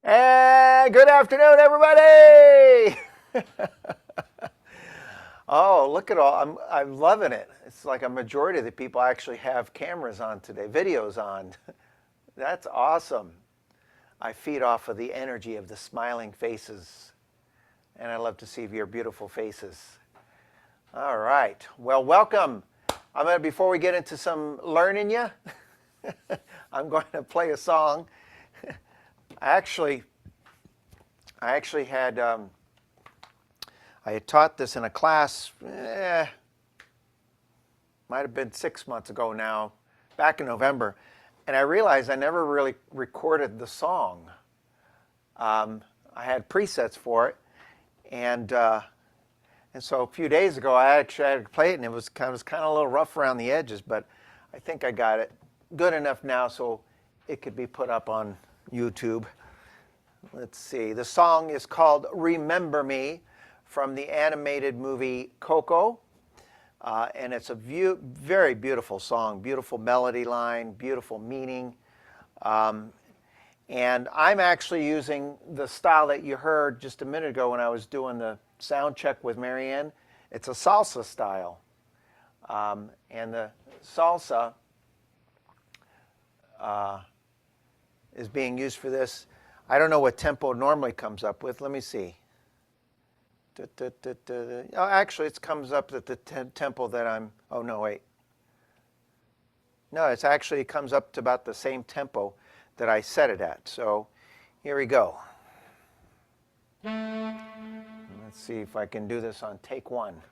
And good afternoon, everybody. Oh, look at all. I'm loving it. It's like a majority of the people actually have cameras on today, videos on. That's awesome. I feed off of the energy of the smiling faces, and I love to see your beautiful faces. All right. Well, welcome. Before we get into some learning you, I'm going to play a song. I actually had I had taught this in a class, might have been 6 months ago now, back in November, and I realized I never really recorded the song. I had presets for it, and so a few days ago I actually had to play it, and it was kind of a little rough around the edges, but I think I got it good enough now so it could be put up on YouTube. Let's see. The song is called Remember Me from the animated movie Coco. And it's a very beautiful song, beautiful melody line, beautiful meaning. And I'm actually using the style that you heard just a minute ago when I was doing the sound check with Marianne. It's a salsa style. And the salsa is being used for this. I don't know what tempo normally comes up with. Let me see. Oh, actually, it comes up at the tempo that I'm. Oh no, wait. No, it actually comes up to about the same tempo that I set it at. So here we go. Let's see if I can do this on take one.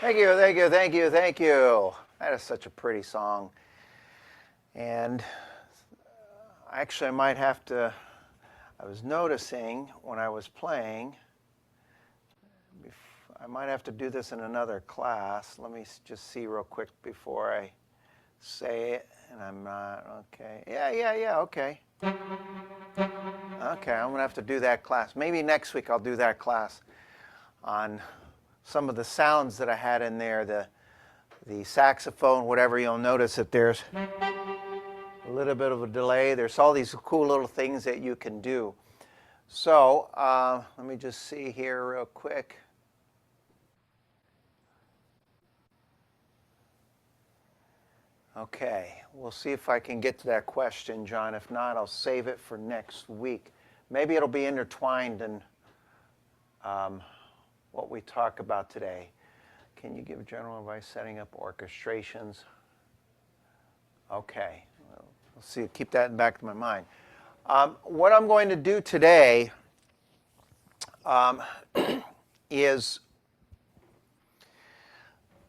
Thank you, thank you, thank you, thank you. That is such a pretty song. And actually, I might have to, I was noticing when I was playing, I might have to do this in another class. Let me just see real quick before I say it. And I'm not, okay. Yeah, okay. Okay, I'm going to have to do that class. Maybe next week I'll do that class on some of the sounds that I had in there, the saxophone, whatever. You'll notice that there's a little bit of a delay. There's all these cool little things that you can do. So let me just see here real quick. Okay, we'll see if I can get to that question, John. If not, I'll save it for next week. Maybe it'll be intertwined in what we talk about today. Can you give general advice setting up orchestrations? Okay, we'll see. Keep that in the back of my mind. What I'm going to do today is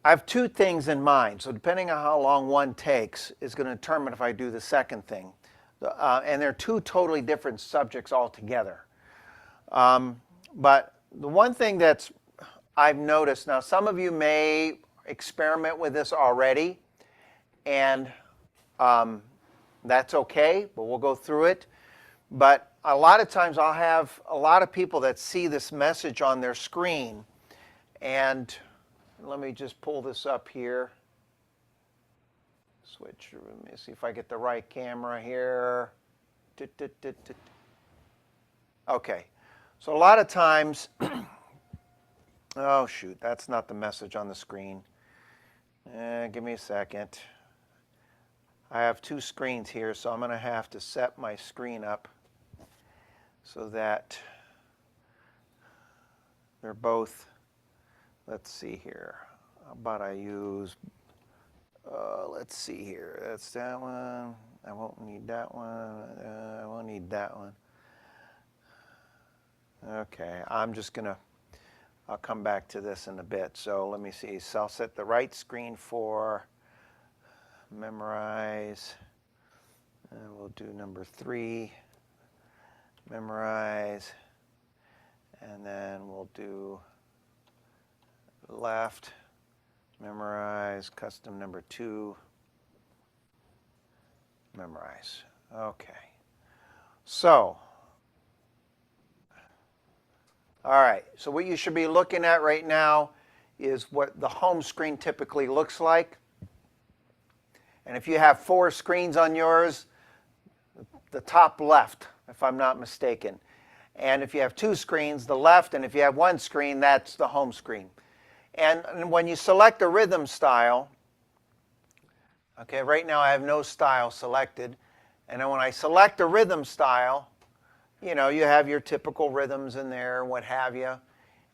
I have two things in mind. So depending on how long one takes is going to determine if I do the second thing. And they're two totally different subjects altogether. But the one thing that's I've noticed, now some of you may experiment with this already, and that's okay, but we'll go through it. But a lot of times I'll have a lot of people that see this message on their screen, and let me just pull this up here. Switch, let me see if I get the right camera here. Okay, so a lot of times, oh shoot, that's not the message on the screen. Give me a second. I have two screens here, so I'm going to have to set my screen up so that they're both, let's see here. How about I use, let's see here. That's that one. I won't need that one. I won't need that one. Okay, I'm just going to, I'll come back to this in a bit. So let me see. So I'll set the right screen for memorize. And we'll do number 3, memorize. And then we'll do left, memorize, custom number 2, memorize. Okay. So, all right. So what you should be looking at right now is what the home screen typically looks like. And if you have 4 screens on yours, the top left, if I'm not mistaken. And if you have 2 screens, the left, and if you have 1 screen, that's the home screen. And when you select a rhythm style, okay, right now I have no style selected. And then when I select a rhythm style, you know, you have your typical rhythms in there, what have you.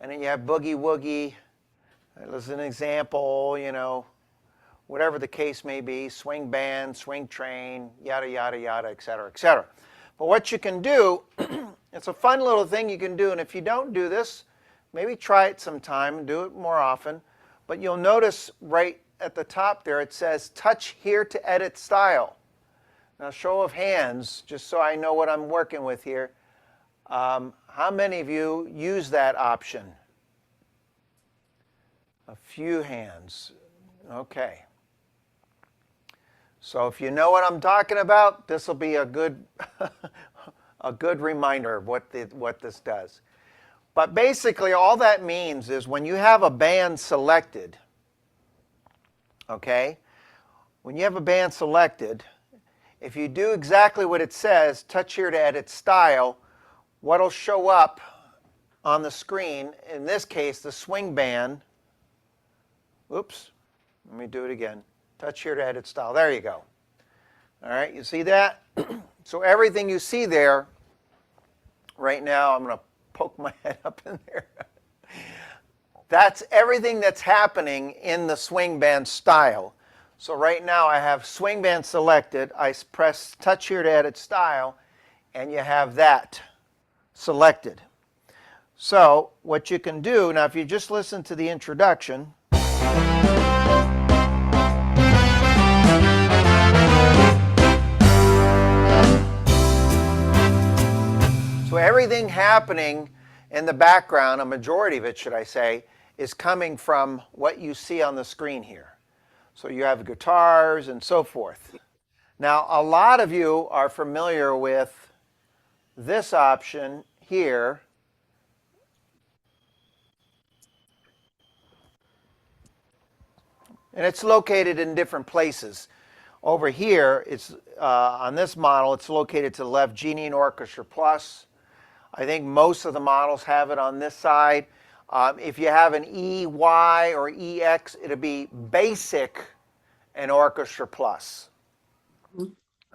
And then you have boogie woogie, as an example, you know, whatever the case may be, swing band, swing train, yada, yada, yada, et cetera, et cetera. But what you can do, it's a fun little thing you can do. And if you don't do this, maybe try it sometime and do it more often. But you'll notice right at the top there, it says touch here to edit style. Now, show of hands, just so I know what I'm working with here. How many of you use that option? A few hands. Okay. So if you know what I'm talking about, this will be a good, a good reminder of what this does. But basically, all that means is when you have a band selected, okay, when you have a band selected, if you do exactly what it says, touch here to edit style, what'll show up on the screen, in this case, the swing band, oops, let me do it again. Touch here to edit style. There you go. All right, you see that? So everything you see there, right now, I'm going to poke my head up in there. That's everything that's happening in the swing band style. So right now I have swing band selected. I press touch here to edit style, and you have that selected. So what you can do, now if you just listen to the introduction, So everything happening in the background, a majority of it, should I say, is coming from what you see on the screen here. So you have guitars and so forth. Now, a lot of you are familiar with this option here. And it's located in different places. Over here, it's on this model, it's located to the left, Genie and Orchestra Plus. I think most of the models have it on this side. If you have an EY or EX, it'll be Basic and Orchestra Plus.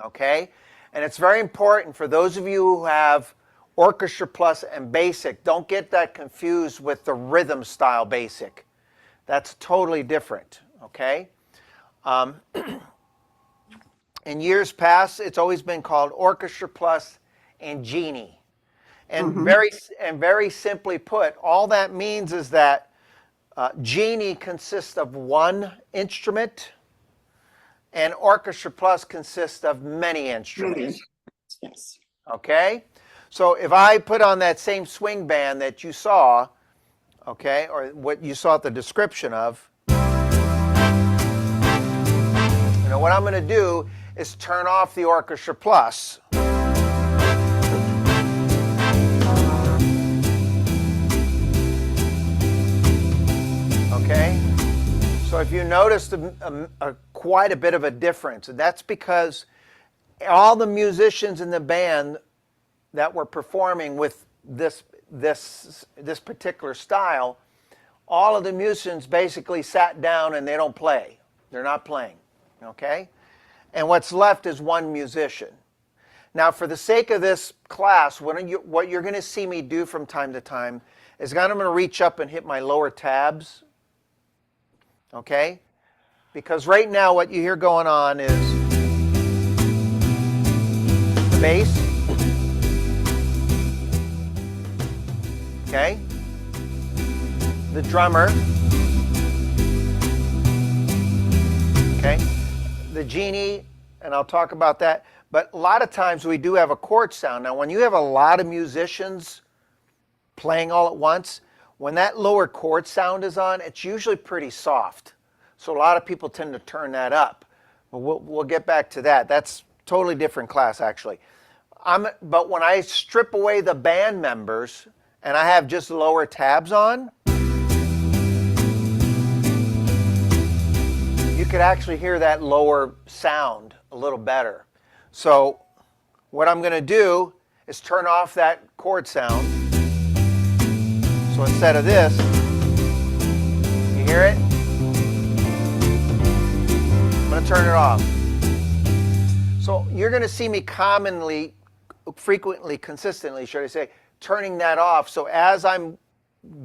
Okay? And it's very important for those of you who have Orchestra Plus and Basic, don't get that confused with the rhythm style Basic. That's totally different. Okay? In years past, it's always been called Orchestra Plus and Genie. And very simply put, all that means is that Genie consists of one instrument, and Orchestra Plus consists of many instruments. Yes. Okay? So if I put on that same swing band that you saw, okay, or what you saw the description of, you know, what I'm going to do is turn off the Orchestra Plus. Okay? So if you noticed quite a bit of a difference, and that's because all the musicians in the band that were performing with this particular style, all of the musicians basically sat down and they don't play. They're not playing. Okay? And what's left is one musician. Now, for the sake of this class, what you're going to see me do from time to time is I'm going to reach up and hit my lower tabs. Okay? Because right now what you hear going on is the bass. Okay? The drummer. Okay? The Genie, and I'll talk about that. But a lot of times we do have a chord sound. Now, when you have a lot of musicians playing all at once, when that lower chord sound is on, it's usually pretty soft. So a lot of people tend to turn that up. But we'll get back to that. That's totally different class, actually. But when I strip away the band members and I have just lower tabs on, you could actually hear that lower sound a little better. So what I'm going to do is turn off that chord sound. So instead of this, you hear it? I'm going to turn it off. So you're going to see me frequently, consistently, should I say, turning that off. So as I'm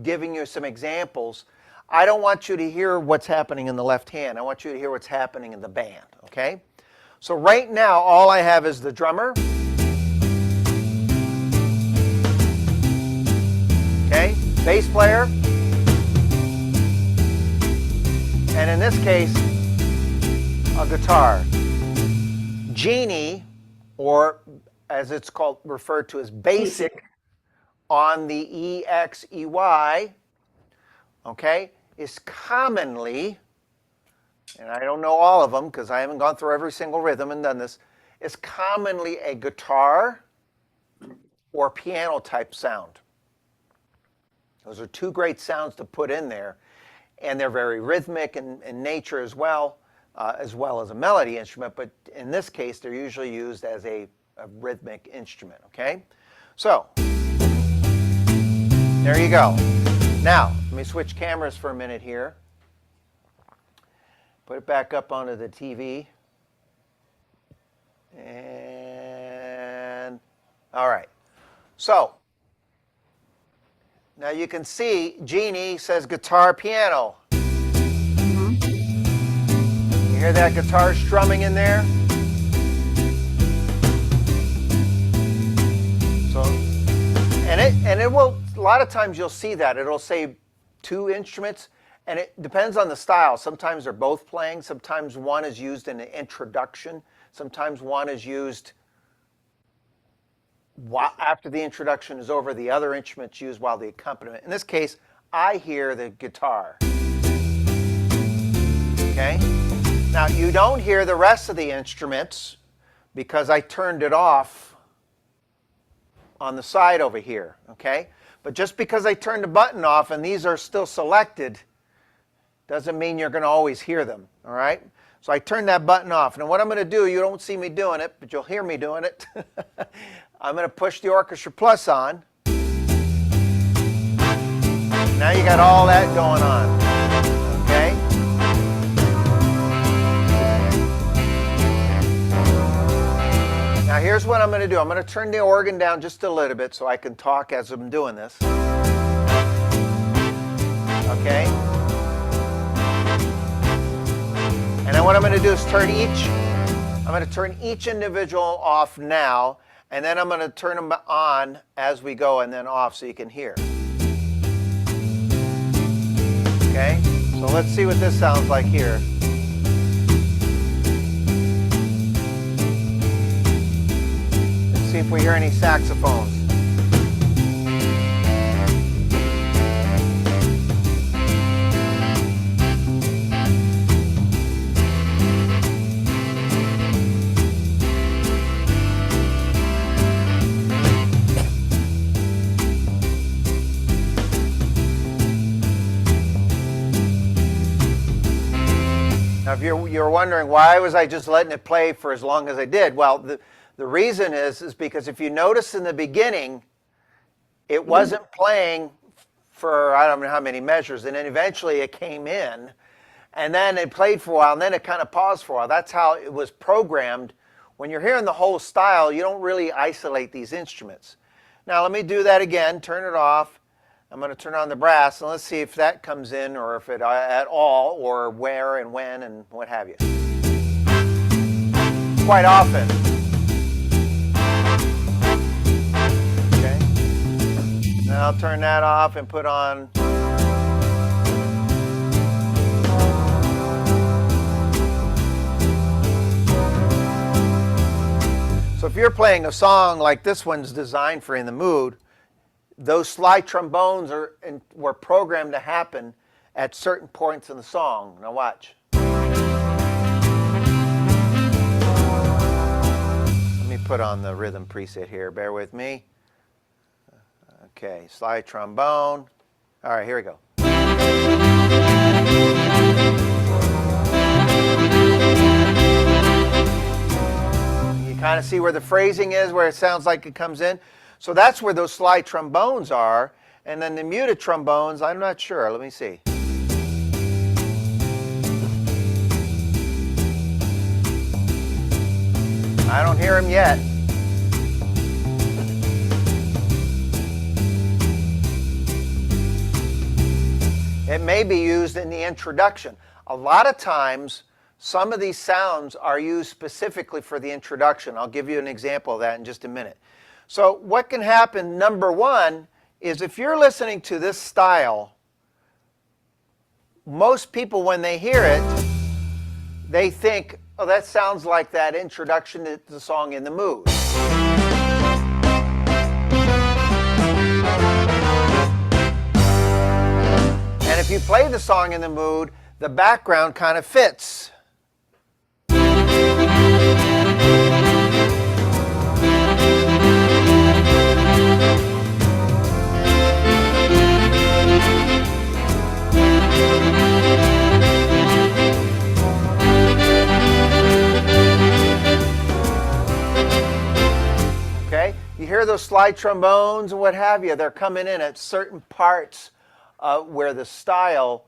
giving you some examples, I don't want you to hear what's happening in the left hand. I want you to hear what's happening in the band, okay? So right now, all I have is the drummer. Okay, bass player. And in this case, a guitar. Genie, or as it's called, referred to as basic, on the EXEY, okay, is commonly, and I don't know all of them because I haven't gone through every single rhythm and done this, is commonly a guitar or piano type sound. Those are two great sounds to put in there, and they're very rhythmic in nature as well as a melody instrument, but in this case they're usually used as a rhythmic instrument, okay? So, there you go. Now, let me switch cameras for a minute here. Put it back up onto the TV. And, all right. So, now you can see Genie says guitar, piano. You hear that guitar strumming in there? So, and it will, a lot of times you'll see that. It'll say two instruments, And it depends on the style. Sometimes they're both playing. Sometimes one is used in the introduction. Sometimes one is used after the introduction is over. The other instrument's used while the accompaniment. In this case, I hear the guitar. Okay? Now, you don't hear the rest of the instruments because I turned it off on the side over here. Okay? But just because I turned the button off and these are still selected doesn't mean you're going to always hear them. All right? So I turned that button off. Now what I'm going to do, you don't see me doing it, but you'll hear me doing it. I'm going to push the Orchestra Plus on. Now you got all that going on. Okay? Now here's what I'm going to do. I'm going to turn the organ down just a little bit so I can talk as I'm doing this. Okay? And then what I'm going to do is I'm going to turn each individual off now, and then I'm going to turn them on as we go and then off so you can hear. Okay? So let's see what this sounds like here. Let's see if we hear any saxophones. Now, if you're wondering why was I just letting it play for as long as I did, well, the reason is because if you notice in the beginning, it wasn't playing for I don't know how many measures, and then eventually it came in, and then it played for a while, and then it kind of paused for a while. That's how it was programmed. When you're hearing the whole style, you don't really isolate these instruments. Now, let me do that again, turn it off. I'm going to turn on the brass, and let's see if that comes in, or if it at all, or where and when and what have you. Quite often. Okay. Now I'll turn that off and put on. So if you're playing a song like this one's designed for In the Mood, those slide trombones were programmed to happen at certain points in the song. Now watch. Let me put on the rhythm preset here. Bear with me. Okay, slide trombone. All right, here we go. You kind of see where the phrasing is, where it sounds like it comes in. So that's where those slide trombones are. And then the muted trombones, I'm not sure. Let me see. I don't hear them yet. It may be used in the introduction. A lot of times, some of these sounds are used specifically for the introduction. I'll give you an example of that in just a minute. So what can happen, number one, is if you're listening to this style, most people when they hear it, they think, oh, that sounds like that introduction to the song In the Mood. And if you play the song In the Mood, the background kind of fits. Okay, you hear those slide trombones and what have you, they're coming in at certain parts where the style,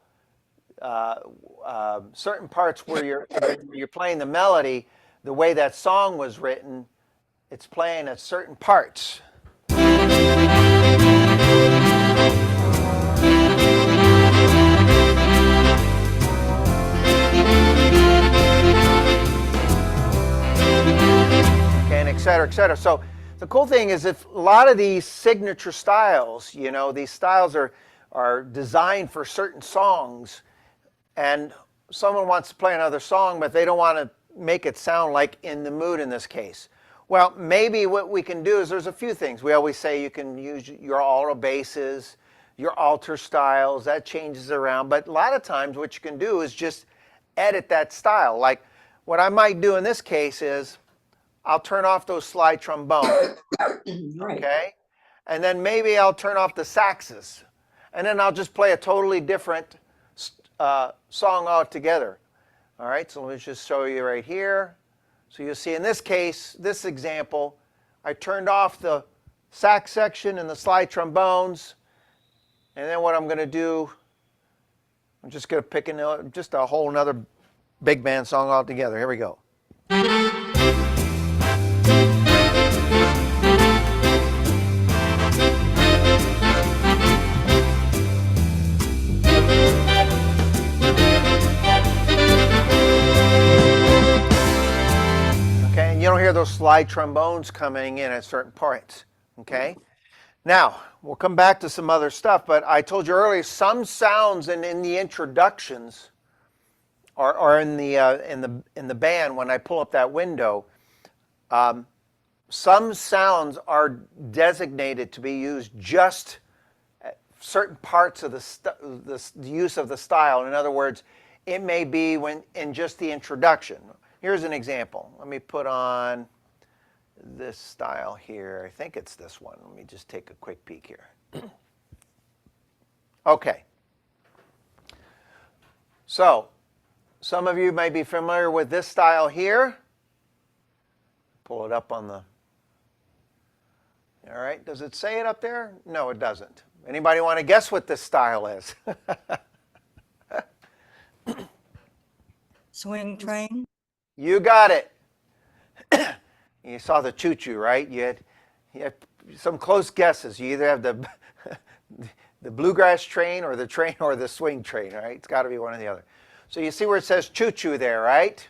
certain parts where you're playing the melody, the way that song was written, it's playing at certain parts. Okay, and et cetera, et cetera. So the cool thing is if a lot of these signature styles, you know, these styles are designed for certain songs, and someone wants to play another song, but they don't want to make it sound like In the Mood in this case. Well, maybe what we can do is there's a few things. We always say you can use your alto basses, your alter styles, that changes around. But a lot of times what you can do is just edit that style. Like what I might do in this case is I'll turn off those slide trombones, Right. okay? And then maybe I'll turn off the saxes. And then I'll just play a totally different song altogether. All right, so let me just show you right here. So you'll see in this case, this example, I turned off the sax section and the slide trombones. And then what I'm going to do, I'm just going to pick just a whole nother big band song altogether. Here we go. Okay, and you don't hear those slide trombones coming in at certain parts. Okay. Now, we'll come back to some other stuff, but I told you earlier, some sounds in the introductions or in the band when I pull up that window, some sounds are designated to be used just at certain parts of the use of the style. In other words, it may be when in just the introduction. Here's an example. Let me put on this style here. I think it's this one. Let me just take a quick peek here. Okay. So, some of you may be familiar with this style here. Pull it up on the... All right. Does it say it up there? No, it doesn't. Anybody want to guess what this style is? Swing train. You got it. You saw the choo-choo, right? You had some close guesses. You either have the bluegrass train or the swing train, right? It's got to be one or the other. So you see where it says choo-choo there, right?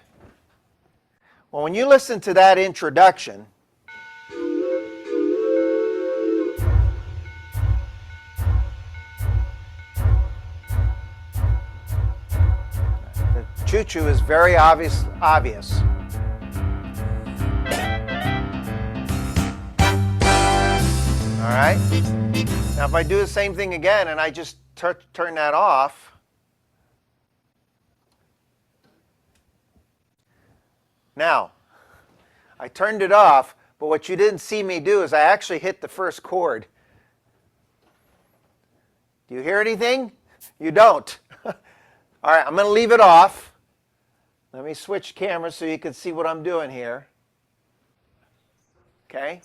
Well, when you listen to that introduction, the choo-choo is very obvious. All right. Now, if I do the same thing again and I just turn that off, now, I turned it off, but what you didn't see me do is I actually hit the first chord. Do you hear anything? You don't. All right, I'm going to leave it off. Let me switch cameras so you can see what I'm doing here. Okay.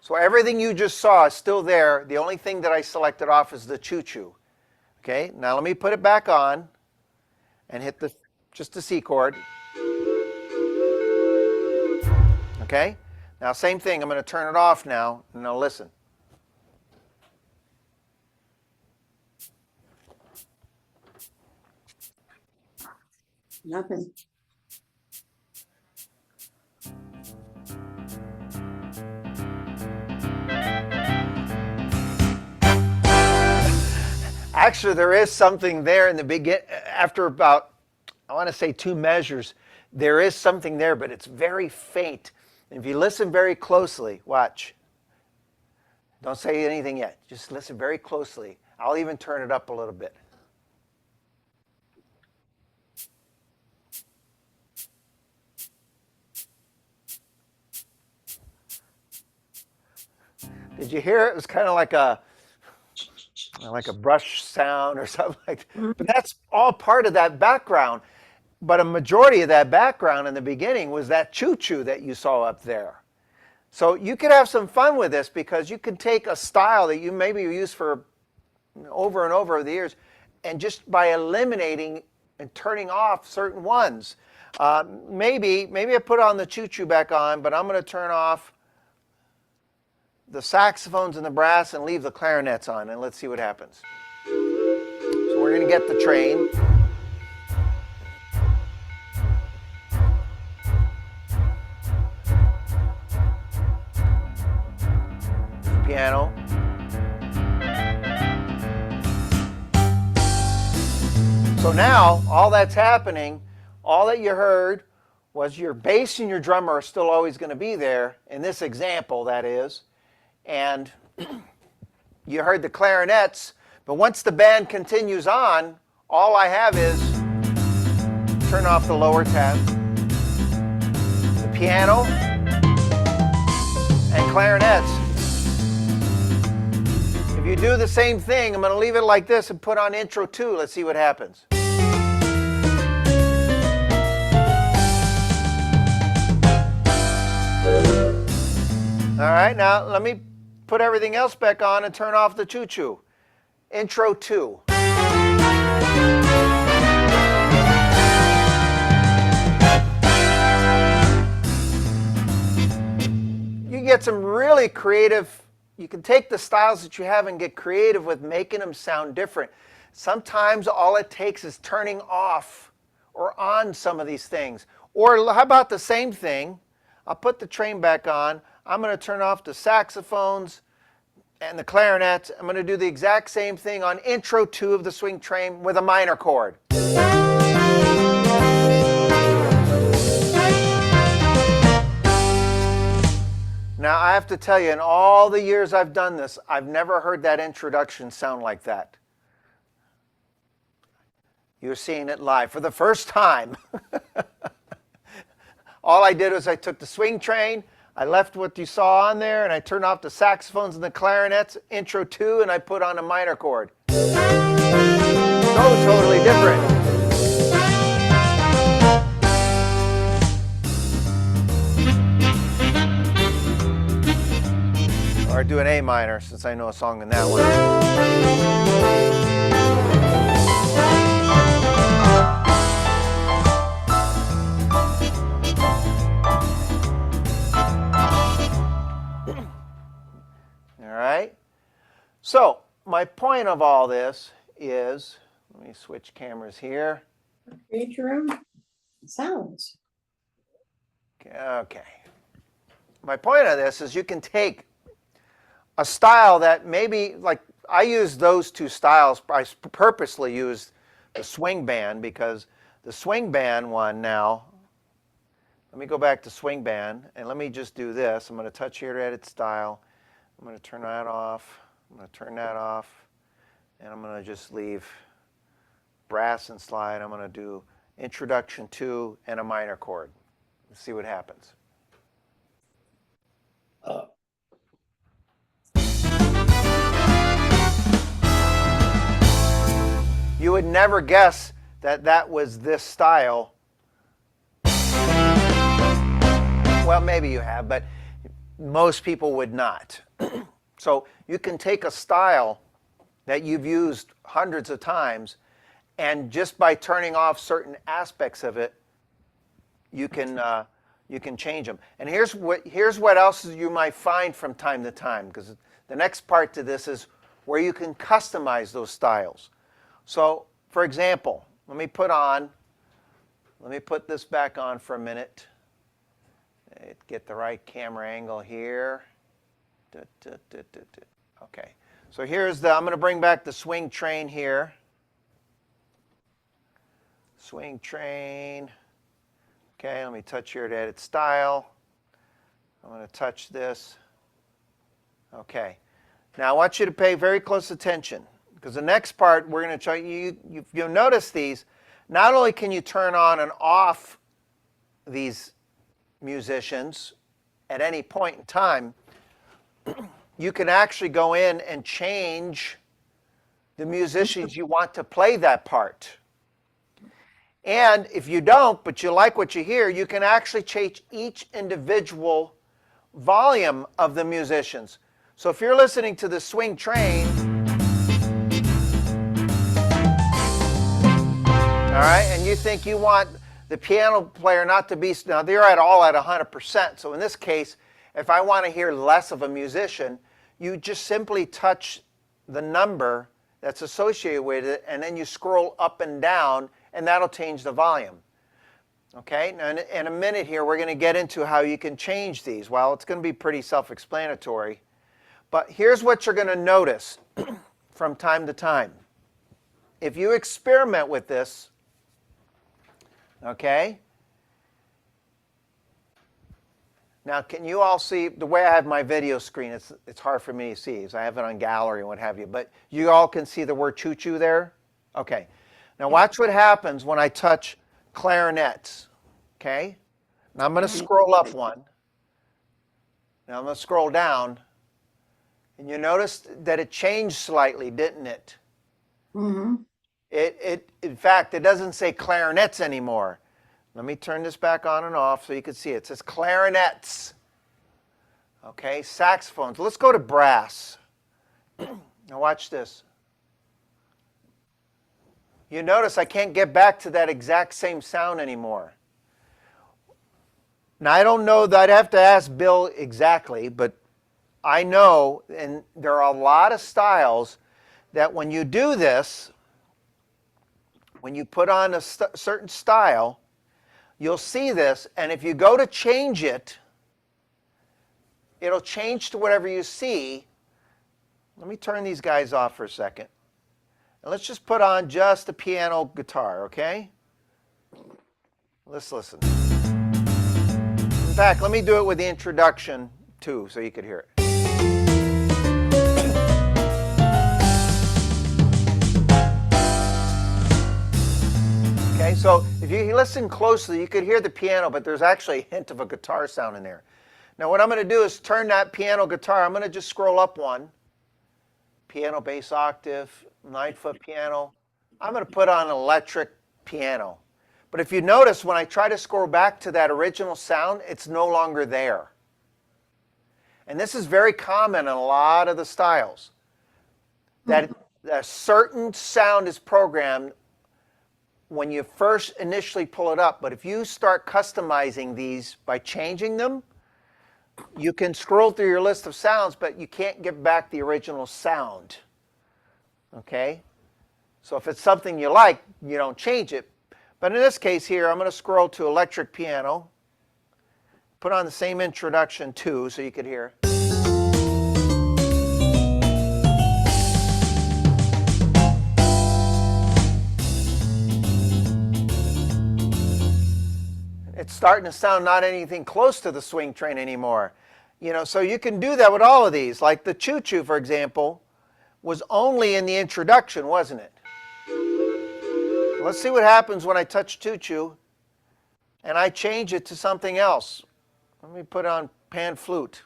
So everything you just saw is still there. The only thing that I selected off is the choo-choo. Okay, now let me put it back on and hit just the C chord. Okay, now same thing. I'm going to turn it off now, and now listen. Nothing. Actually, there is something there in the beginning. After about, I want to say 2 measures, there is something there, but it's very faint. And if you listen very closely, watch. Don't say anything yet. Just listen very closely. I'll even turn it up a little bit. Did you hear it? It was kind of like a brush sound or something like that. But that's all part of that background. But a majority of that background in the beginning was that choo-choo that you saw up there. So you could have some fun with this because you could take a style that you maybe use for over and over the years, and just by eliminating and turning off certain ones. Maybe I put on the choo-choo back on, but I'm going to turn off the saxophones and the brass and leave the clarinets on, and let's see what happens. So we're going to get the train. Piano. So now, all that's happening, all that you heard was your bass and your drummer are still always going to be there, in this example, that is. And you heard the clarinets, but once the band continues on, all I have is turn off the lower tab, the piano, and clarinets. If you do the same thing, I'm going to leave it like this and put on intro 2. Let's see what happens. All right, now let me put everything else back on and turn off the choo-choo. Intro 2. You get some really creative, you can take the styles that you have and get creative with making them sound different. Sometimes all it takes is turning off or on some of these things. Or how about the same thing? I'll put the train back on. I'm going to turn off the saxophones and the clarinets. I'm going to do the exact same thing on intro 2 of the swing train with a minor chord. Now I have to tell you, in all the years I've done this, I've never heard that introduction sound like that. You're seeing it live for the first time. All I did was I took the swing train, I left what you saw on there, and I turned off the saxophones and the clarinets, intro 2, and I put on a minor chord. So totally different. Or do an A minor, since I know a song in that one. All right. So my point of all this is, let me switch cameras here. Create your own sounds. Okay. My point of this is you can take a style that maybe, like I use those two styles. I purposely used the swing band because the swing band one now, let me go back to swing band and let me just do this. I'm going to touch here to edit style. I'm going to turn that off. I'm going to turn that off. And I'm going to just leave brass and slide. I'm going to do introduction 2 and a minor chord. Let's see what happens. You would never guess that that was this style. Well, maybe you have, but most people would not. So you can take a style that you've used hundreds of times, and just by turning off certain aspects of it, you can change them. And here's what else you might find from time to time, because the next part to this is where you can customize those styles. So, for example, let me put this back on for a minute. Get the right camera angle here. Okay, so I'm going to bring back the swing train here. Swing train. Okay, let me touch here to edit style. I'm going to touch this. Okay, now I want you to pay very close attention, because the next part we're going to show you, you'll notice these. Not only can you turn on and off these musicians at any point in time, you can actually go in and change the musicians you want to play that part. And if you don't, but you like what you hear, you can actually change each individual volume of the musicians. So if you're listening to the swing train, all right, and you think you want the piano player not to be, now they're all at 100%. So in this case, if I want to hear less of a musician, you just simply touch the number that's associated with it, and then you scroll up and down, and that'll change the volume. Okay, now in a minute here, we're going to get into how you can change these. Well, it's going to be pretty self-explanatory. But here's what you're going to notice from time to time. if you experiment with this, okay? Now, can you all see the way I have my video screen? It's hard for me to see because I have it on gallery and what have you. But you all can see the word choo-choo there? Okay. Now watch what happens when I touch clarinets. Okay? Now I'm going to scroll up one. Now I'm going to scroll down. And you notice that it changed slightly, didn't it? Mm-hmm. In fact, it doesn't say clarinets anymore. Let me turn this back on and off so you can see it. It says clarinets. Okay, saxophones. Let's go to brass. Now watch this. You notice I can't get back to that exact same sound anymore. Now I don't know that I'd have to ask Bill exactly, but I know, and there are a lot of styles that when you do this, when you put on a certain style, you'll see this, and if you go to change it, it'll change to whatever you see. Let me turn these guys off for a second. And let's just put on just a piano guitar, okay? Let's listen. In fact, let me do it with the introduction too, so you could hear it. Okay, so if you listen closely, you could hear the piano, but there's actually a hint of a guitar sound in there. Now what I'm going to do is turn that piano guitar. I'm going to just scroll up one. Piano bass octave, 9-foot piano. I'm going to put on electric piano. But if you notice, when I try to scroll back to that original sound, it's no longer there. And this is very common in a lot of the styles. That a certain sound is programmed when you first initially pull it up. But if you start customizing these by changing them, you can scroll through your list of sounds, but you can't get back the original sound. Okay? So if it's something you like, you don't change it. But in this case here, I'm going to scroll to electric piano. Put on the same introduction too, so you could hear. It's starting to sound not anything close to the swing train anymore. You know, so you can do that with all of these. Like the choo-choo, for example, was only in the introduction, wasn't it? Let's see what happens when I touch choo-choo and I change it to something else. Let me put on pan flute.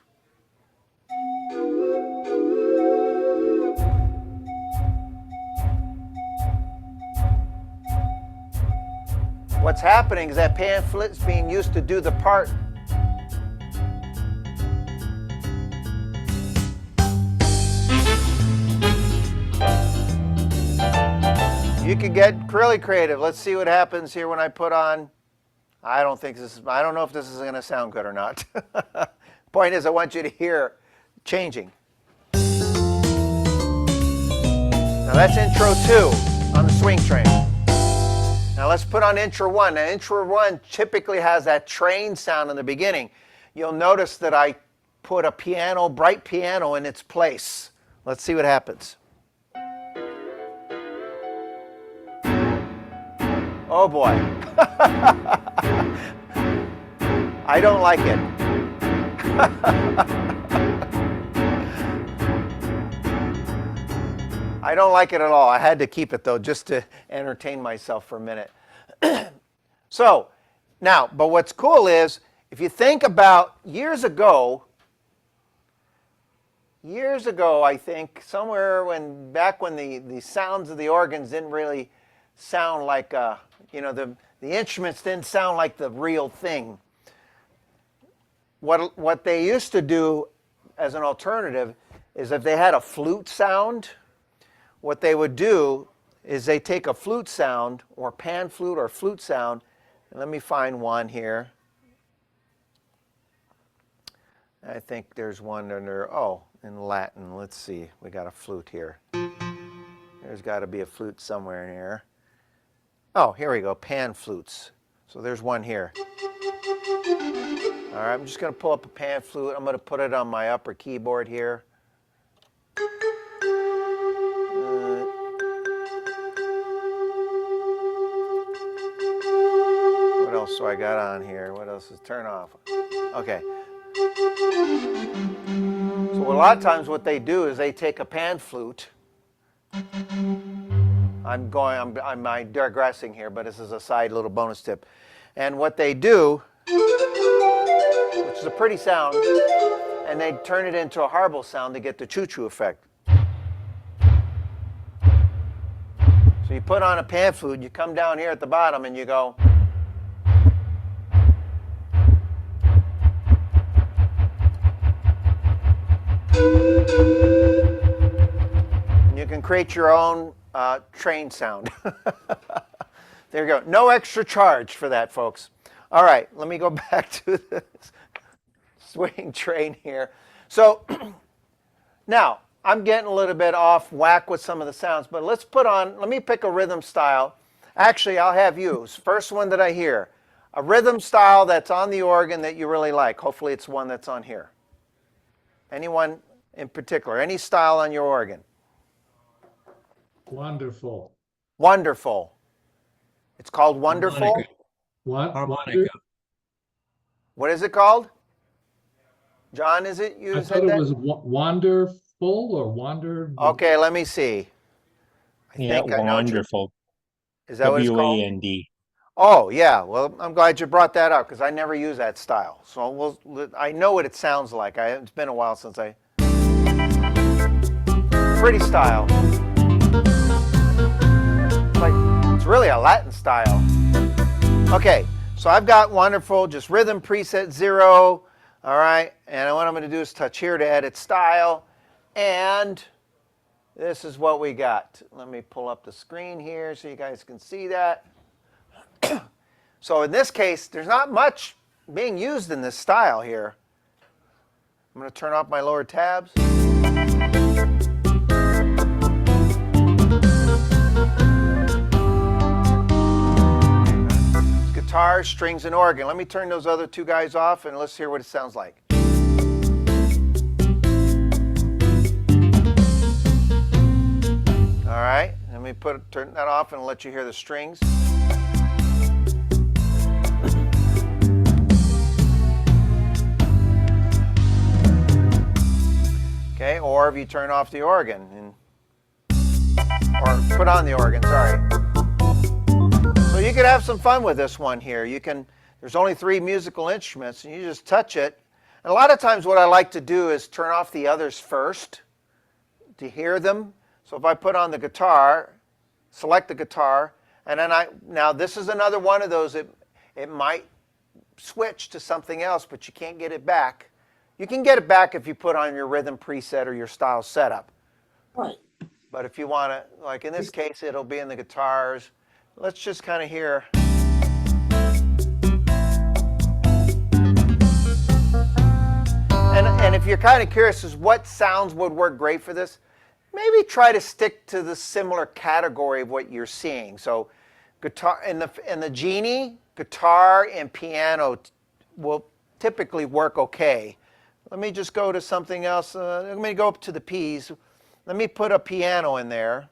What's happening is that pan flute is being used to do the part. You could get really creative. Let's see what happens here when I put on. I don't know if this is going to sound good or not. Point is, I want you to hear changing. Now that's intro 2 on the swing train. Now let's put on intro 1. Now intro 1 typically has that train sound in the beginning. You'll notice that I put a piano, bright piano in its place. Let's see what happens. Oh boy. I don't like it. I don't like it at all. I had to keep it though, just to entertain myself for a minute. So, now, but what's cool is, if you think about years ago, I think, somewhere back when the sounds of the organs didn't really sound like, you know, the instruments didn't sound like the real thing. What they used to do as an alternative is if they had a flute sound, what they would do is they take a flute sound, or pan flute or flute sound, and let me find one here. I think there's one under, in Latin. Let's see, we got a flute here. There's got to be a flute somewhere in here. Oh, here we go, pan flutes. So there's one here. All right, I'm just going to pull up a pan flute. I'm going to put it on my upper keyboard here. do I got on here? What else is turn off? Okay. So a lot of times what they do is they take a pan flute. I'm digressing here, but this is a side little bonus tip. And what they do, which is a pretty sound, and they turn it into a horrible sound to get the choo-choo effect. So you put on a pan flute, you come down here at the bottom and you go. And you can create your own train sound. There you go. No extra charge for that, folks. All right, let me go back to this swing train here. So now I'm getting a little bit off whack with some of the sounds, but let me pick a rhythm style. Actually, I'll have you. First one that I hear. A rhythm style that's on the organ that you really like. Hopefully it's one that's on here. Anyone in particular? Any style on your organ? Wonderful. Wonderful. It's called Wonderful? Harmonica. Harmonica. What is it called? John, is it? You I said thought that? it was wonderful or wander. Okay, let me see. I think I know what you- Wonderful. Is that what it's called? WAND. Oh, yeah. Well, I'm glad you brought that up because I never use that style. So I know what it sounds like. It's been a while since I... Pretty style. It's really a Latin style. Okay, so I've got Wonderful, just rhythm preset 0. All right, and what I'm going to do is touch here to edit style. And this is what we got. Let me pull up the screen here so you guys can see that. So in this case, there's not much being used in this style here. I'm going to turn off my lower tabs. Guitar, strings, and organ. Let me turn those other two guys off and let's hear what it sounds like. All right, let me turn that off and let you hear the strings. Okay, or if you turn off the organ, or put on the organ, sorry. So you could have some fun with this one here. There's only 3 musical instruments, and you just touch it. And a lot of times what I like to do is turn off the others first to hear them. So if I put on the guitar, select the guitar, and then now this is another one of those, it might switch to something else, but you can't get it back. You can get it back if you put on your rhythm preset or your style setup. Right. But if you want to, like in this case, it'll be in the guitars. Let's just kind of hear. And if you're kind of curious as what sounds would work great for this, maybe try to stick to the similar category of what you're seeing. So guitar in the Genie, guitar and piano will typically work okay. Let me just go to something else. Let me go up to the P's. Let me put a piano in there.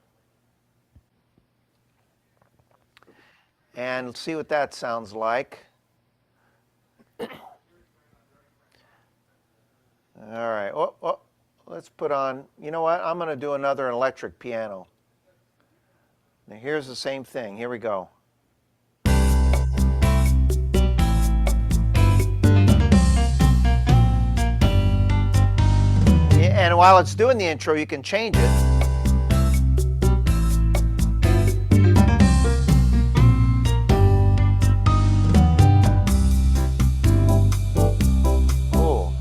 And see what that sounds like. All right. Oh, let's put on, you know what? I'm going to do another electric piano. Now here's the same thing. Here we go. And while it's doing the intro, you can change it. Cool.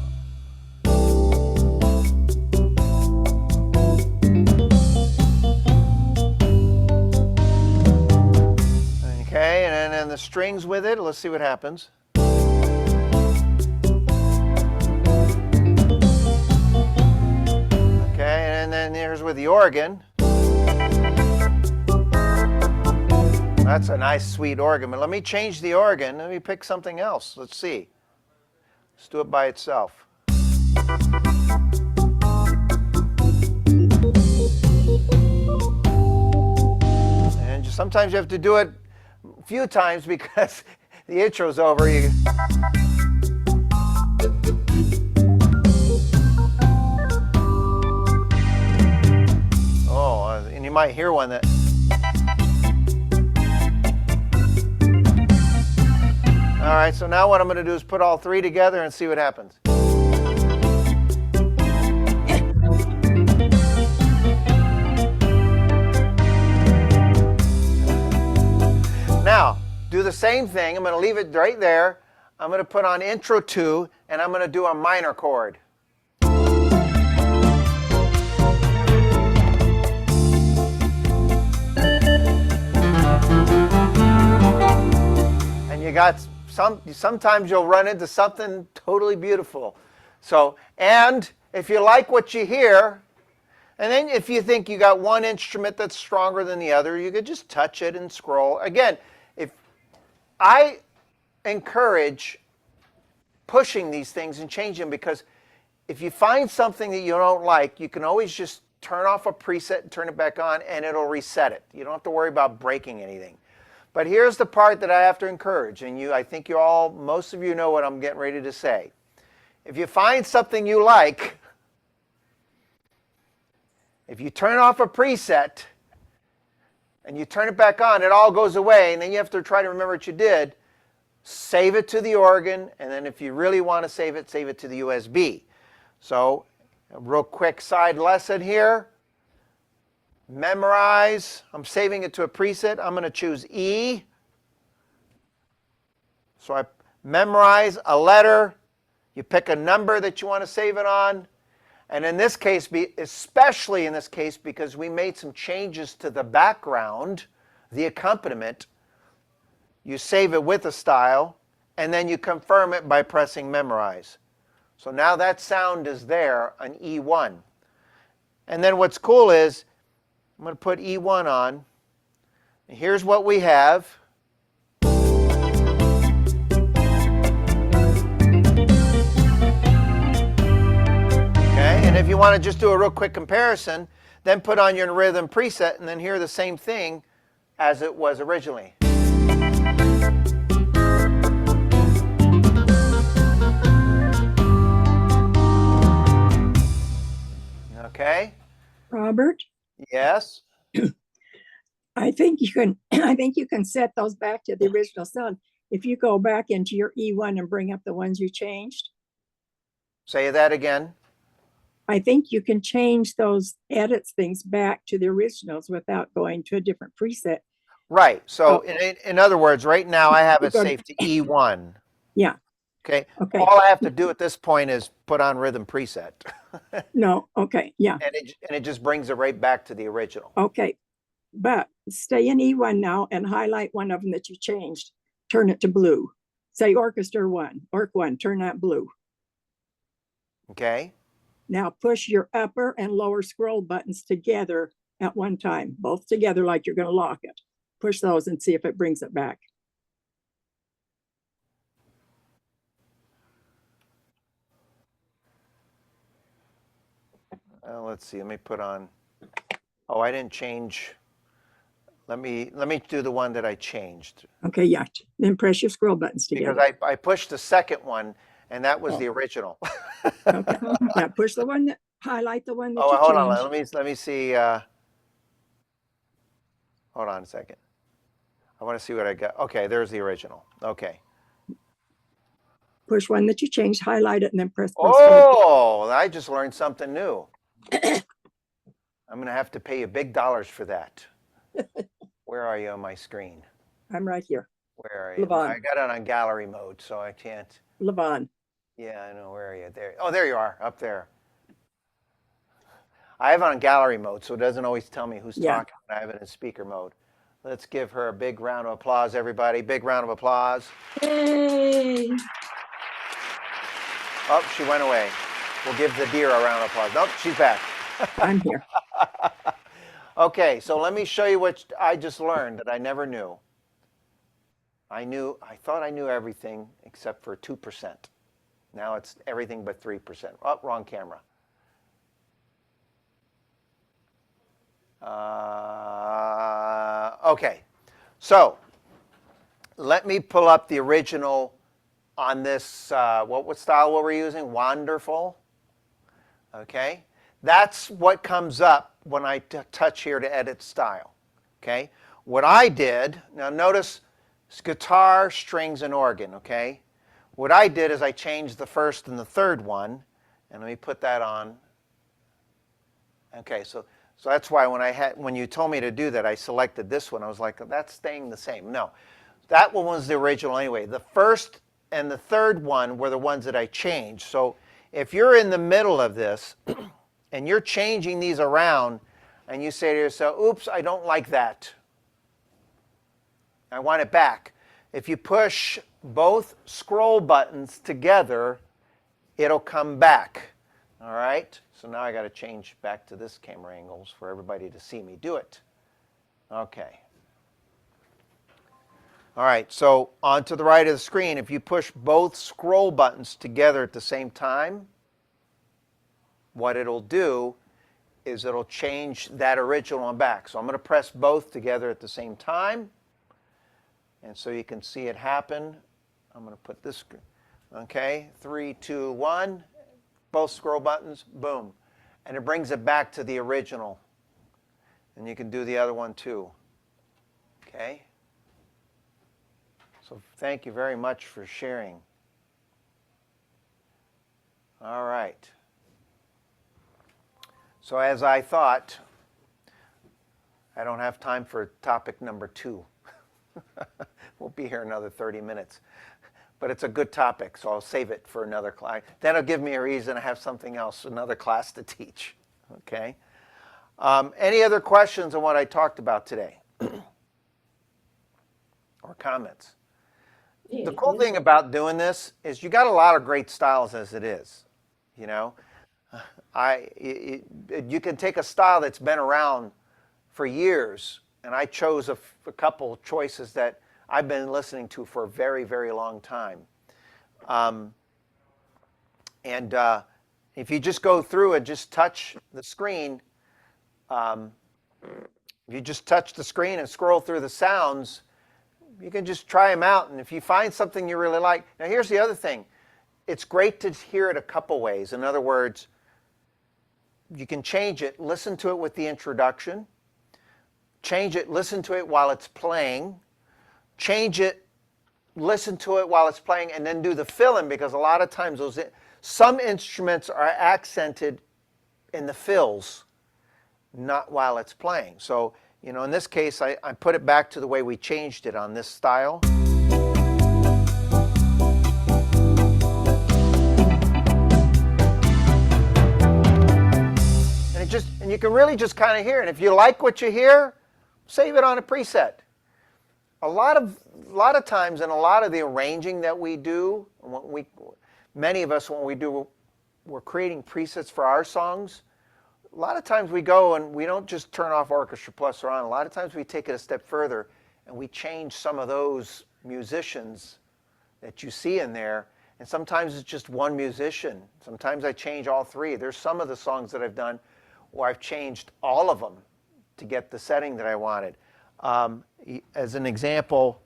Okay, and then the strings with it. Let's see what happens. And then here's with the organ. That's a nice, sweet organ. But let me change the organ. Let me pick something else. Let's see. Let's do it by itself. And sometimes you have to do it a few times because the intro's over. And you might hear one that. All right, so now what I'm going to do is put all three together and see what happens. Now, do the same thing. I'm going to leave it right there. I'm going to put on intro 2, and I'm going to do a minor chord. And you got sometimes you'll run into something totally beautiful. So, and if you like what you hear, and then if you think you got one instrument that's stronger than the other, you could just touch it and scroll. Again, if I encourage pushing these things and changing them, because if you find something that you don't like, you can always just turn off a preset and turn it back on, and it'll reset it. You don't have to worry about breaking anything. But here's the part that I have to encourage, and I think most of you know what I'm getting ready to say. If you find something you like, if you turn off a preset and you turn it back on, it all goes away, and then you have to try to remember what you did. Save it to the organ, and then if you really want to save it to the USB. So, a real quick side lesson here. Memorize. I'm saving it to a preset. I'm going to choose E. So I memorize a letter. You pick a number that you want to save it on. And in this case, especially in this case, because we made some changes to the background, the accompaniment, you save it with a style, and then you confirm it by pressing memorize. So now that sound is there on E1. And then what's cool is, I'm going to put E1 on. And here's what we have. Okay, and if you want to just do a real quick comparison, then put on your rhythm preset and then hear the same thing as it was originally. Okay? Robert, Yes? I think you can set those back to the original sound. If you go back into your E1 and bring up the ones you changed, Say that again. I think you can change those edits things back to the originals without going to a different preset. Right. So in other words, right now I have it Go to- saved to E1. Yeah. Okay. Okay. All I have to do at this point is put on rhythm preset. No. Okay. Yeah. And it just brings it right back to the original. Okay. But stay in E1 now and highlight one of them that you changed. Turn it to blue. Say orchestra 1, orc 1, turn that blue. Okay. Now push your upper and lower scroll buttons together at one time, both together like you're going to lock it. Push those and see if it brings it back. Let's see. Let me put on. Oh, I didn't change. Let me do the one that I changed. Okay, yeah. Then press your scroll buttons together. Because I pushed the second one, and that was the original. Okay. Now push the one that highlight the one that you hold changed. on. Let me see. Hold on a second. I want to see what I got. Okay, there's the original. Okay. Push one that you changed, highlight it, and then press. Oh, I just learned something new. I'm going to have to pay you big dollars for that. Where are you on my screen? I'm right here. Where are you? Levon. I got it on gallery mode, so I can't. Levon. Yeah, I know. Where are you? There. Oh, there you are, up there. I have it on gallery mode, so it doesn't always tell me who's talking. I have it in speaker mode. Let's give her a big round of applause, everybody. Big round of applause. Yay! Oh, she went away. We'll give the deer a round of applause. Nope, she's back. I'm here. Okay, so let me show you what I just learned that I never knew. I thought I knew everything except for 2%. Now it's everything but 3%. Oh, wrong camera. Okay, so let me pull up the original on this, what style were we using? Wonderful. Okay. That's what comes up when I touch here to edit style. Okay. What I did, now notice it's guitar, strings, and organ. Okay. What I did is I changed the first and the third one, and let me put that on. Okay, so that's why when you told me to do that, I selected this one. I was like, that's staying the same. No, that one was the original anyway. The first and the third one were the ones that I changed. So if you're in the middle of this and you're changing these around and you say to yourself, oops, I don't like that. I want it back. If you push both scroll buttons together, it'll come back. All right? So now I got to change back to this camera angles for everybody to see me do it. Okay. All right, so on to the right of the screen, if you push both scroll buttons together at the same time, what it'll do is it'll change that original one back. So I'm going to press both together at the same time. And so you can see it happen. I'm going to put this, okay, 3, 2, 1. Both scroll buttons, boom. And it brings it back to the original. And you can do the other one too. Okay? So thank you very much for sharing. All right. So as I thought, I don't have time for topic number 2. We'll be here another 30 minutes. But it's a good topic, so I'll save it for another class. That'll give me a reason to have something else, another class to teach. Okay? Any other questions on what I talked about today? Or comments? The cool thing about doing this is you got a lot of great styles as it is. You know, you can take a style that's been around for years, and I chose a couple choices that I've been listening to for a very, very long time. If you just go through and just touch the screen, if you just touch the screen and scroll through the sounds, you can just try them out. And if you find something you really like, now here's the other thing. It's great to hear it a couple ways. In other words, you can change it, listen to it with the introduction, change it, listen to it while it's playing, change it, listen to it while it's playing, and then do the fill-in, because a lot of times some instruments are accented in the fills, not while it's playing. So, you know, in this case, I put it back to the way we changed it on this style. And you can really just kind of hear it. If you like what you hear, save it on a preset. A lot of times in a lot of the arranging that we do, many of us, we're creating presets for our songs. A lot of times we go and we don't just turn off Orchestra Plus or on. A lot of times we take it a step further and we change some of those musicians that you see in there. And sometimes it's just one musician. Sometimes I change all three. There's some of the songs that I've done where I've changed all of them to get the setting that I wanted. As an example,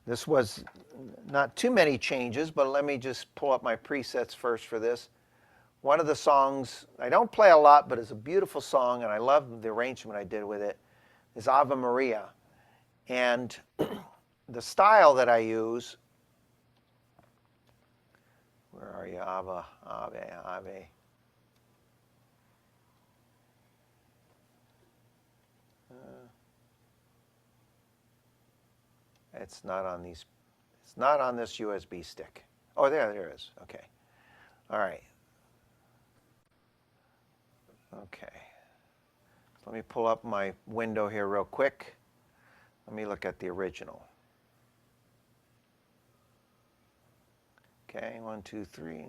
this was not too many changes, but let me just pull up my presets first for this. One of the songs, I don't play a lot, but it's a beautiful song, and I love the arrangement I did with it, is Ave Maria. And the style that I use, where are you? Ave, Ave, Ave. It's not on these. It's not on this USB stick. Oh, there it is. Okay. All right. Okay. Let me pull up my window here real quick. Let me look at the original. Okay, 1, 2, 3. Okay.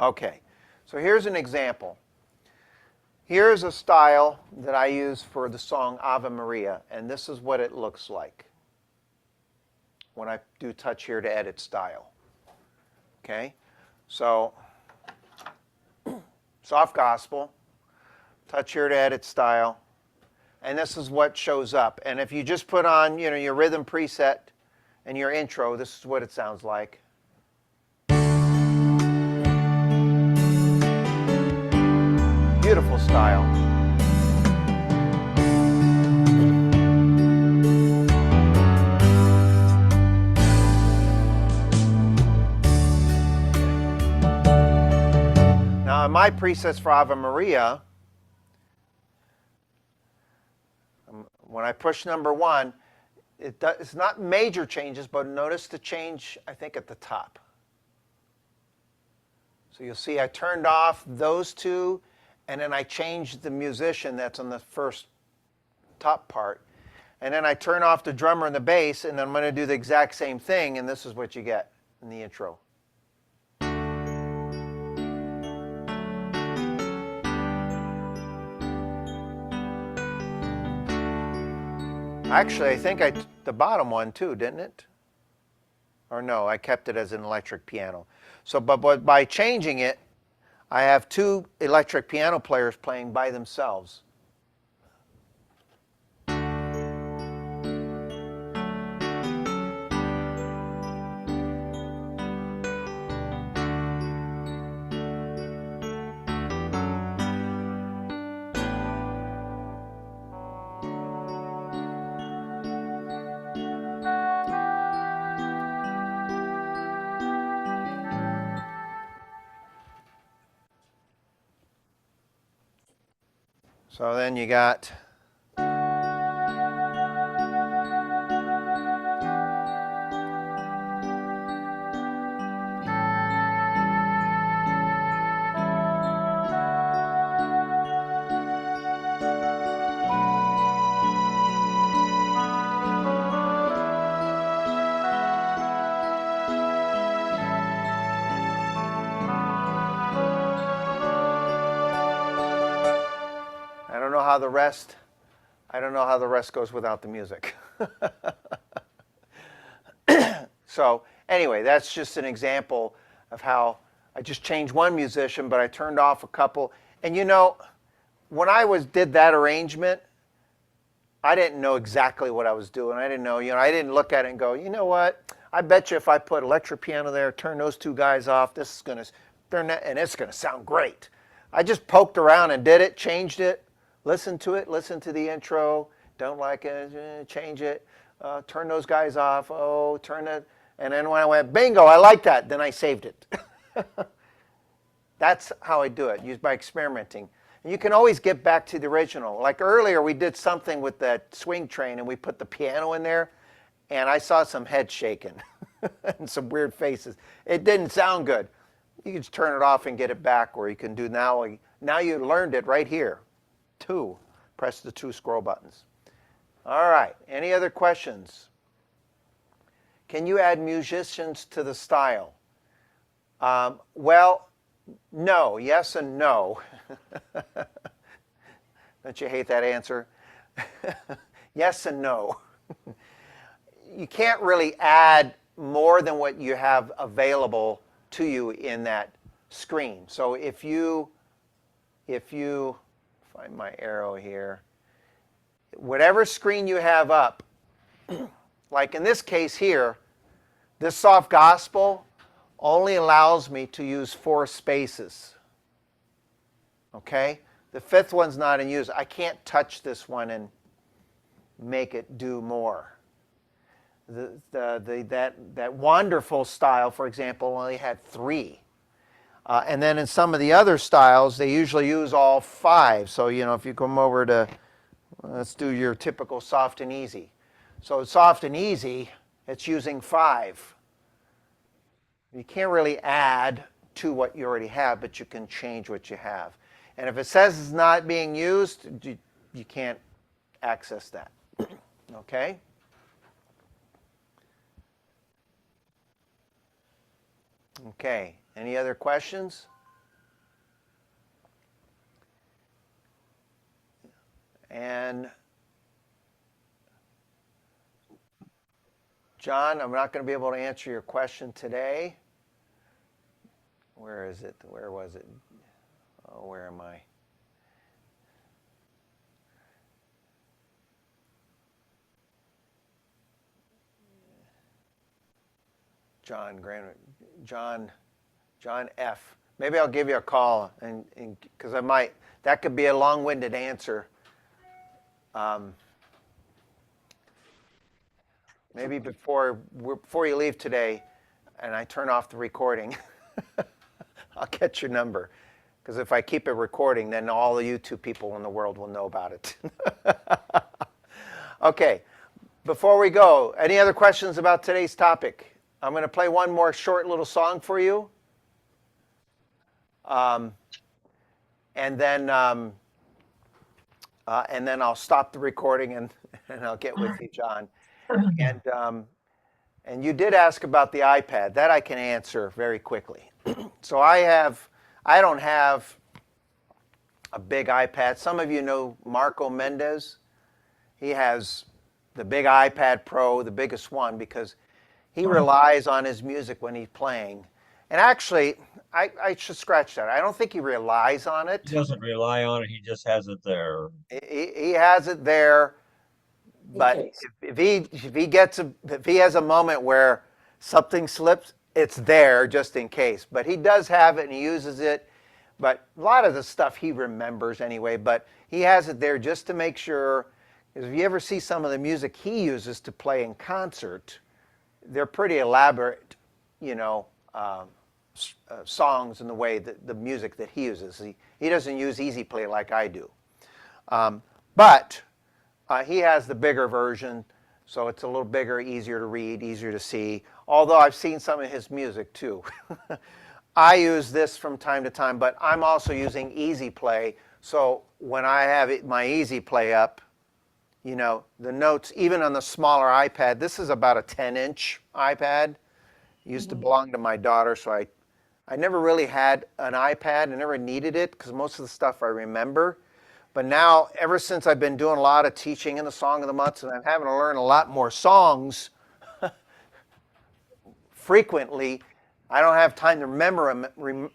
Okay, so here's an example. Here's a style that I use for the song Ave Maria, and this is what it looks like. when I do touch here to edit style. Okay, so soft gospel, touch here to edit style, and this is what shows up. And if you just put on, you know, your rhythm preset and your intro, this is what it sounds like. Beautiful style. Now in my presets for Ave Maria, when I push number 1, it's not major changes, but notice the change, I think, at the top. So you'll see I turned off those two, and then I changed the musician that's on the first top part. And then I turn off the drummer and the bass, and then I'm going to do the exact same thing, and this is what you get in the intro. Actually, I think the bottom one too, didn't it? Or no, I kept it as an electric piano. So, but by changing it, I have 2 electric piano players playing by themselves. So then you got I don't know how the rest goes without the music. So anyway, that's just an example of how I just changed one musician, but I turned off a couple. And you know, when I did that arrangement, I didn't know exactly what I was doing. I didn't know, I didn't look at it and go, you know what? I bet you if I put electric piano there, turn those 2 guys off, this is going to turn that, and it's going to sound great. I just poked around and did it, changed it. Listen to it, listen to the intro, don't like it, change it, turn those guys off, turn it. And then when I went, bingo, I like that, then I saved it. That's how I do it, used by experimenting. And you can always get back to the original. Like earlier, we did something with that swing train, and we put the piano in there, and I saw some heads shaking and some weird faces. It didn't sound good. You can just turn it off and get it back, or you can do now you learned it right here. 2. Press the 2 scroll buttons. All right. Any other questions? Can you add musicians to the style? Well, no. Yes and no. Don't you hate that answer? Yes and no. You can't really add more than what you have available to you in that screen. So if you find my arrow here, whatever screen you have up, like in this case here, this soft gospel only allows me to use 4 spaces. Okay? The 5th one's not in use. I can't touch this one and make it do more. That wonderful style, for example, only had 3. And then in some of the other styles, they usually use all 5. So, if you come over to, let's do your typical soft and easy. So soft and easy, it's using 5. You can't really add to what you already have, but you can change what you have. And if it says it's not being used, you can't access that. Okay? Okay. Any other questions? And John, I'm not going to be able to answer your question today. Where is it? Where was it? Oh, where am I? John F. Maybe I'll give you a call and because that could be a long-winded answer. Maybe before you leave today, and I turn off the recording, I'll get your number. Because if I keep it recording, then all the YouTube people in the world will know about it. Okay, before we go, any other questions about today's topic? I'm going to play one more short little song for you. And then I'll stop the recording and I'll get with you, John. And you did ask about the iPad. That I can answer very quickly. So I don't have a big iPad. Some of you know Marco Mendez. He has the big iPad Pro, the biggest one, because he relies on his music when he's playing. And actually, I should scratch that. I don't think he relies on it. He doesn't rely on it. He just has it there. He has it there. But if he has a moment where something slips, it's there just in case. But he does have it and he uses it. But a lot of the stuff he remembers anyway. But he has it there just to make sure. Because if you ever see some of the music he uses to play in concert, they're pretty elaborate, songs in the way that the music that he uses. He doesn't use Easy Play like I do. But he has the bigger version, so it's a little bigger, easier to read, easier to see. Although I've seen some of his music too. I use this from time to time, but I'm also using Easy Play. So when I have my Easy Play up, the notes, even on the smaller iPad, this is about a 10-inch iPad. It used to belong to my daughter, so I never really had an iPad. I never needed it because most of the stuff I remember. But now, ever since I've been doing a lot of teaching in the Song of the Months, and I'm having to learn a lot more songs frequently, I don't have time to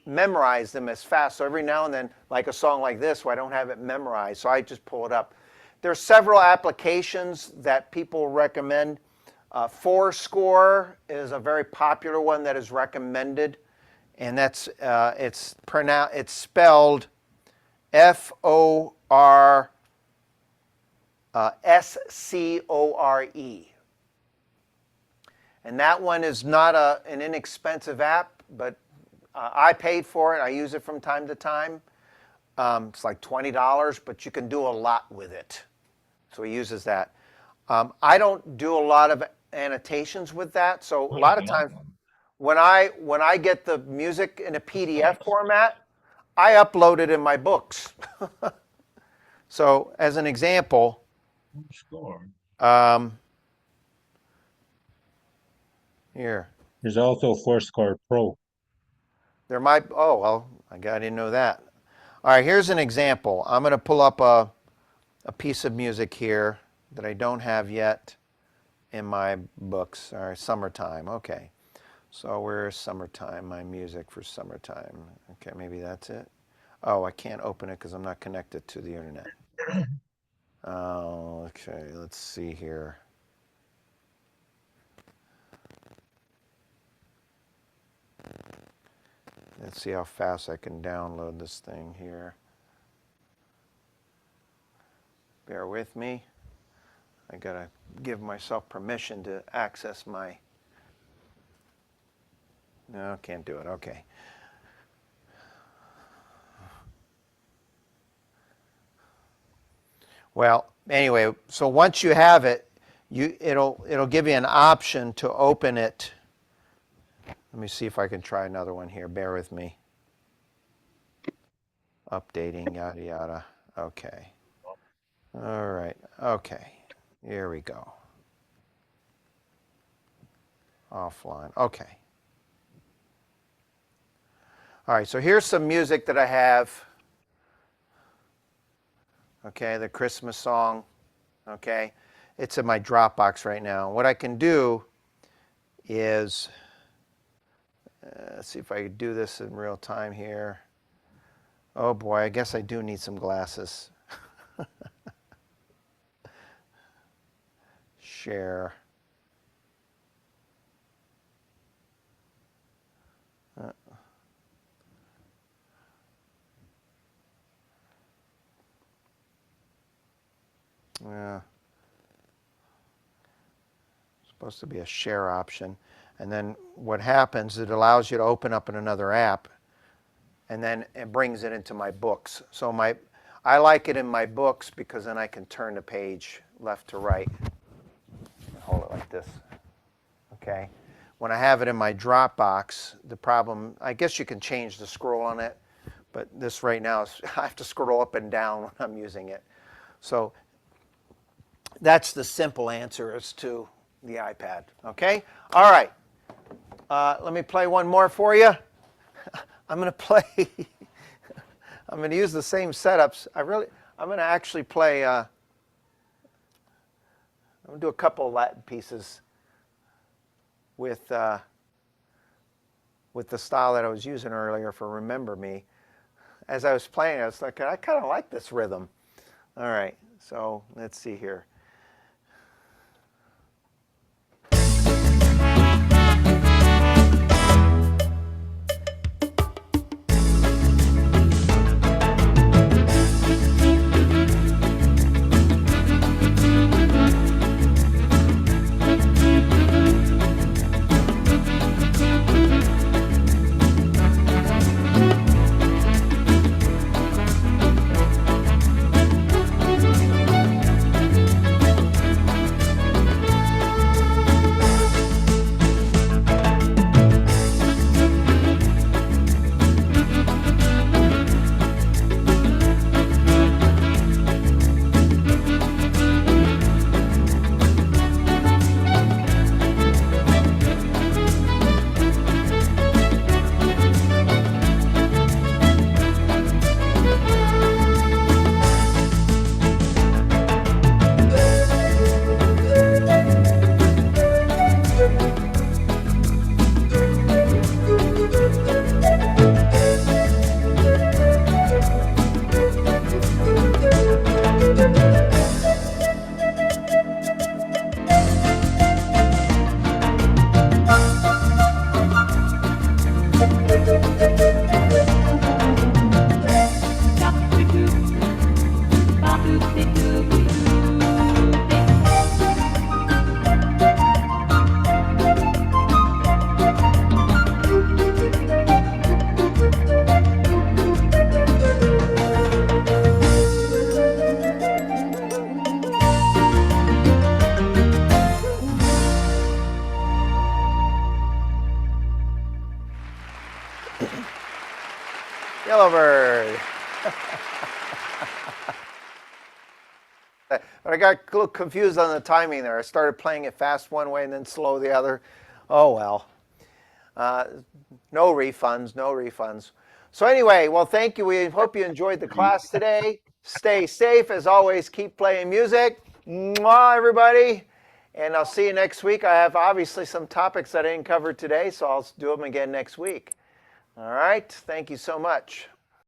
memorize them as fast. So every now and then, like a song like this, where I don't have it memorized, so I just pull it up. There are several applications that people recommend. Fourscore is a very popular one that is recommended, and that's it's spelled F-O-R-S-C-O-R-E. And that one is not an inexpensive app, but I paid for it. I use it from time to time. It's like $20, but you can do a lot with it. So he uses that. I don't do a lot of annotations with that. So a lot of times when I get the music in a PDF format, I upload it in my books. So as an example, here. There's also Fourscore Pro. There might, oh, well, I didn't know that. All right, here's an example. I'm going to pull up a piece of music here that I don't have yet in my books. All right, summertime, okay. So where's summertime, my music for summertime? Okay, maybe that's it. Oh, I can't open it because I'm not connected to the internet. Oh, okay, let's see here. Let's see how fast I can download this thing here. Bear with me. I gotta give myself permission to access my... No, can't do it, okay. Well, anyway, so once you have it, it'll give you an option to open it. Let me see if I can try another one here. Bear with me. Updating, yada, yada. Okay. All right. Okay. Here we go. Offline. Okay. All right. So here's some music that I have. Okay. The Christmas song. Okay. It's in my Dropbox right now. What I can do is, let's see if I can do this in real time here. Oh boy, I guess I do need some glasses. Share. Yeah. Supposed to be a share option. And then what happens, it allows you to open up in another app, and then it brings it into my books. So I like it in my books because then I can turn the page left to right. Hold it like this. Okay. When I have it in my Dropbox, the problem, I guess you can change the scroll on it, but this right now is I have to scroll up and down when I'm using it. So that's the simple answer as to the iPad. Okay? All right. Let me play one more for you. I'm going to play. I'm going to use the same setups. I'm going to actually play. I'm going to do a couple of Latin pieces with the style that I was using earlier for Remember Me. As I was playing, I was like, I kind of like this rhythm. All right. So let's see here. Yellowbird. But I got a little confused on the timing there. I started playing it fast one way and then slow the other. Oh well. No refunds, no refunds. So anyway, well, thank you. We hope you enjoyed the class today. Stay safe. As always, keep playing music. Mwah, everybody. And I'll see you next week. I have obviously some topics that I didn't cover today, so I'll do them again next week. All right. Thank you so much.